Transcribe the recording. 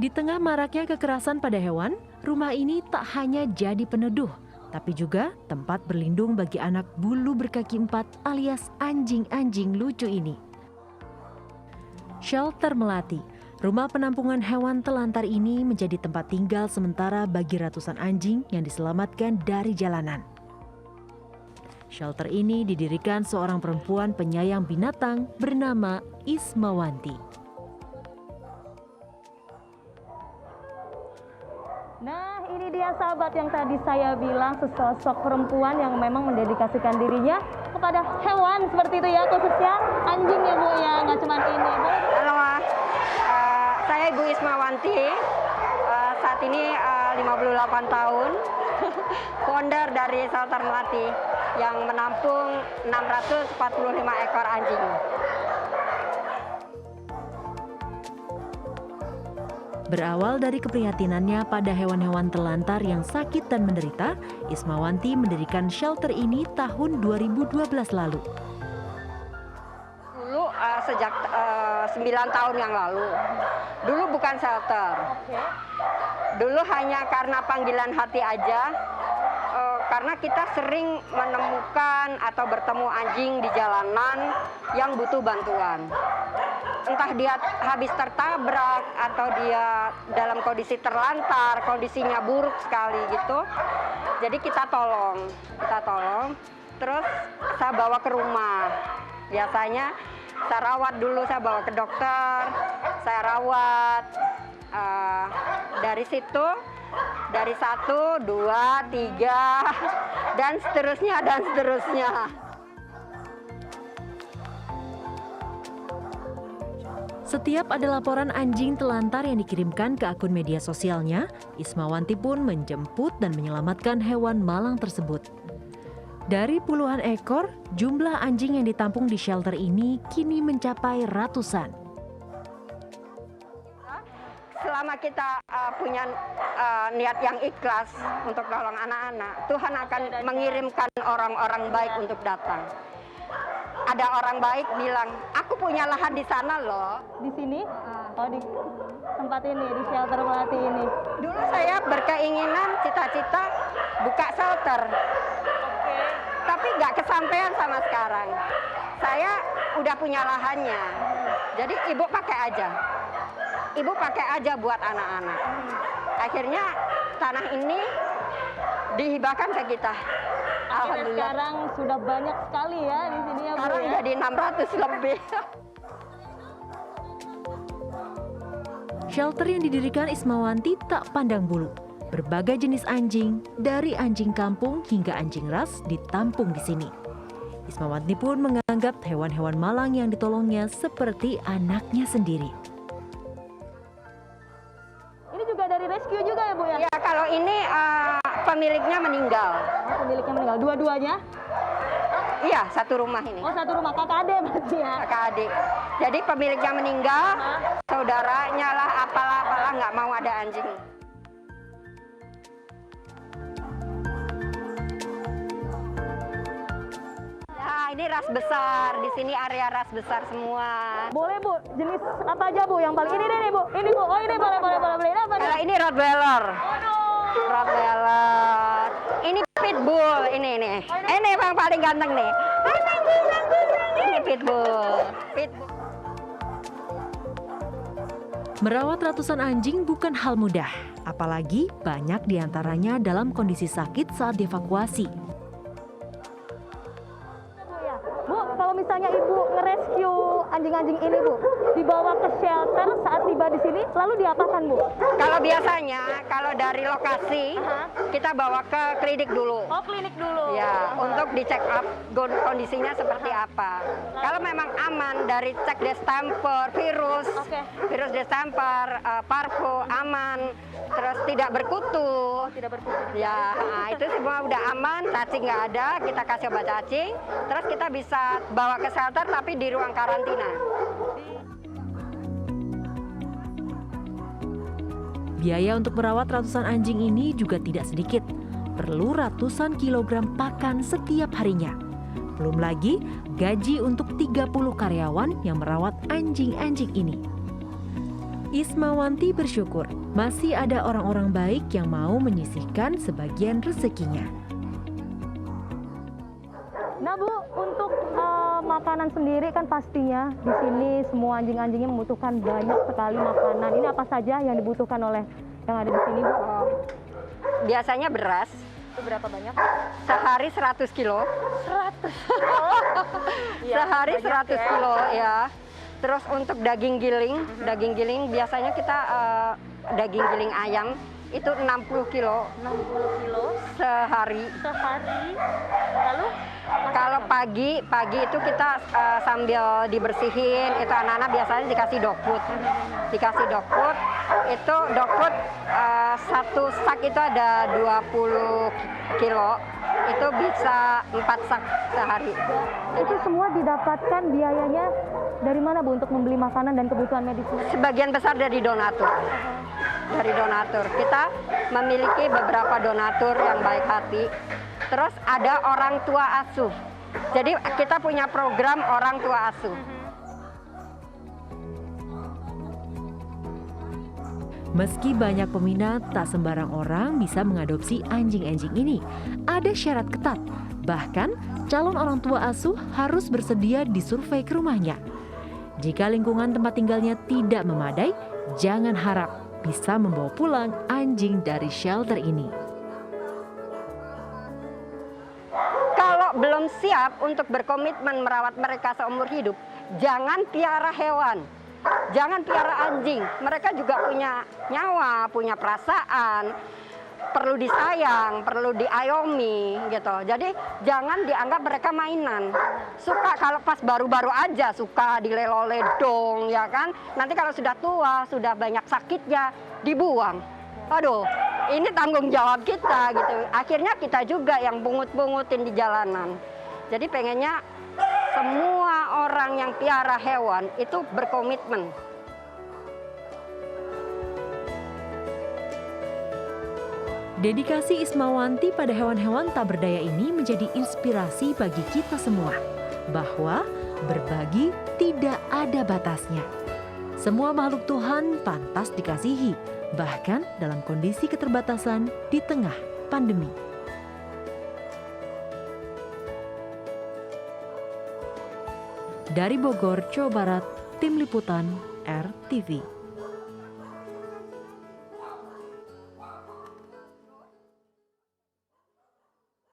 Di tengah maraknya kekerasan pada hewan, rumah ini tak hanya jadi peneduh, tapi juga tempat berlindung bagi anak bulu berkaki empat alias anjing-anjing lucu ini. Shelter Melati, rumah penampungan hewan telantar ini menjadi tempat tinggal sementara bagi ratusan anjing yang diselamatkan dari jalanan. Shelter ini didirikan seorang perempuan penyayang binatang bernama Ismawanti. Nah, ini dia sahabat yang tadi saya bilang, sesosok perempuan yang memang mendedikasikan dirinya kepada hewan seperti itu ya, khususnya anjing ya Bu ya, nggak cuma ini Bu. Halo, saya Ibu Ismawanti, saat ini 58 tahun, founder dari Shelter Melati yang menampung 645 ekor anjing. Berawal dari keprihatinannya pada hewan-hewan telantar yang sakit dan menderita, Ismawanti mendirikan shelter ini tahun 2012 lalu. Dulu sejak 9 tahun yang lalu, dulu bukan shelter. Dulu hanya karena panggilan hati aja, karena kita sering menemukan atau bertemu anjing di jalanan yang butuh bantuan. Entah dia habis tertabrak atau dia dalam kondisi terlantar, kondisinya buruk sekali gitu. Jadi kita tolong. Terus saya bawa ke rumah. Biasanya saya rawat dulu, saya bawa ke dokter, saya rawat. Dari situ, dari 1, 2, 3, dan seterusnya. Setiap ada laporan anjing telantar yang dikirimkan ke akun media sosialnya, Ismawanti pun menjemput dan menyelamatkan hewan malang tersebut. Dari puluhan ekor, jumlah anjing yang ditampung di shelter ini kini mencapai ratusan. Selama kita punya niat yang ikhlas untuk tolong anak-anak, Tuhan akan mengirimkan orang-orang baik untuk datang. Ada orang baik bilang, aku punya lahan di sana loh. Di sini? Oh, di tempat ini, di Shelter Melati ini. Dulu saya berkeinginan, cita-cita buka shelter. Tapi nggak kesampaian sama sekarang. Saya udah punya lahannya. Jadi ibu pakai aja. Ibu pakai aja buat anak-anak. Akhirnya tanah ini dihibahkan ke kita. Alhamdulillah. Sekarang sudah banyak sekali ya di sini ya Bu. Sekarang ya? jadi 600 lebih. Shelter yang didirikan Ismawanti tak pandang bulu. Berbagai jenis anjing, dari anjing kampung hingga anjing ras ditampung di sini. Ismawanti pun menganggap hewan-hewan malang yang ditolongnya seperti anaknya sendiri. Ini juga dari rescue juga ya Bu ya? Ya, kalau ini pemiliknya meninggal. Oh, pemiliknya meninggal. Dua-duanya? Iya, satu rumah ini. Oh, satu rumah, kakak adik berarti ya? Kakak adik. Jadi pemiliknya meninggal, saudaranya lah, apalah nggak mau ada anjing. Nah, ini ras besar. Di sini area ras besar semua. Boleh Bu, jenis apa aja Bu yang paling ini nih Bu? Ini Bu, oh ini boleh. Ini apa nih? Kalau ini Rottweiler. Rottweiler. Ini Pitbull, ini. Ini yang paling ganteng nih. Ini Pitbull. Merawat ratusan anjing bukan hal mudah, apalagi banyak diantaranya dalam kondisi sakit saat dievakuasi. Bu, kalau misalnya Ibu ngerescue anjing-anjing ini Bu, dibawa ke shelter saat tiba di sini, lalu diapakan Bu? Kalau biasanya, kalau dari lokasi, kita bawa ke klinik dulu. Oh, klinik dulu. Ya, untuk di check up kondisinya seperti apa. Kalau memang aman dari cek distemper, virus distemper, parvo aman, terus tidak berkutu. Ya, itu semua udah aman, cacing nggak ada, kita kasih obat cacing, terus kita bisa bawa ke shelter tapi di ruang karantina. Biaya untuk merawat ratusan anjing ini juga tidak sedikit. Perlu ratusan kilogram pakan setiap harinya. Belum lagi gaji untuk 30 karyawan yang merawat anjing-anjing ini. Ismawanti bersyukur masih ada orang-orang baik yang mau menyisihkan sebagian rezekinya. Nah Bu, untuk makanan sendiri kan pastinya di sini semua anjing-anjingnya membutuhkan banyak sekali makanan. Ini apa saja yang dibutuhkan oleh yang ada di sini Bu? Biasanya beras, Itu berapa banyak? sehari 100 kilo. 100. Sehari 100 ya. kilo ya. Terus untuk daging giling biasanya kita daging giling ayam itu 60 kilo 60 kilo sehari. sehari. Lalu Kalau pagi itu kita sambil dibersihin, itu anak-anak biasanya dikasih dog food. Dikasih dog food, itu dog food satu sak itu ada 20 kilo, itu bisa 4 sak sehari. itu semua didapatkan biayanya dari mana Bu untuk membeli makanan dan kebutuhan medis mereka? Sebagian besar dari donatur. Dari donatur. Kita memiliki beberapa donatur yang baik hati. Terus ada orang tua asuh. Jadi kita punya program orang tua asuh. Meski banyak peminat, tak sembarang orang bisa mengadopsi anjing-anjing ini. Ada syarat ketat. Bahkan, calon orang tua asuh harus bersedia disurvei ke rumahnya. Jika lingkungan tempat tinggalnya tidak memadai, jangan harap bisa membawa pulang anjing dari shelter ini. Kalau belum siap untuk berkomitmen merawat mereka seumur hidup, jangan piara hewan. Jangan piara anjing. Mereka juga punya nyawa, punya perasaan, perlu disayang, perlu diayomi gitu. Jadi jangan dianggap mereka mainan. Suka kalau pas baru-baru aja suka dilelo-ledong ya kan. Nanti kalau sudah tua, sudah banyak sakitnya, dibuang. Aduh, ini tanggung jawab kita gitu. Akhirnya kita juga yang bungut-bungutin di jalanan. Jadi pengennya semua orang yang piara hewan itu berkomitmen. Dedikasi Ismawanti pada hewan-hewan tak berdaya ini menjadi inspirasi bagi kita semua, bahwa berbagi tidak ada batasnya. Semua makhluk Tuhan pantas dikasihi, bahkan dalam kondisi keterbatasan di tengah pandemi. Dari Bogor, Jawa Barat, Tim Liputan RTV.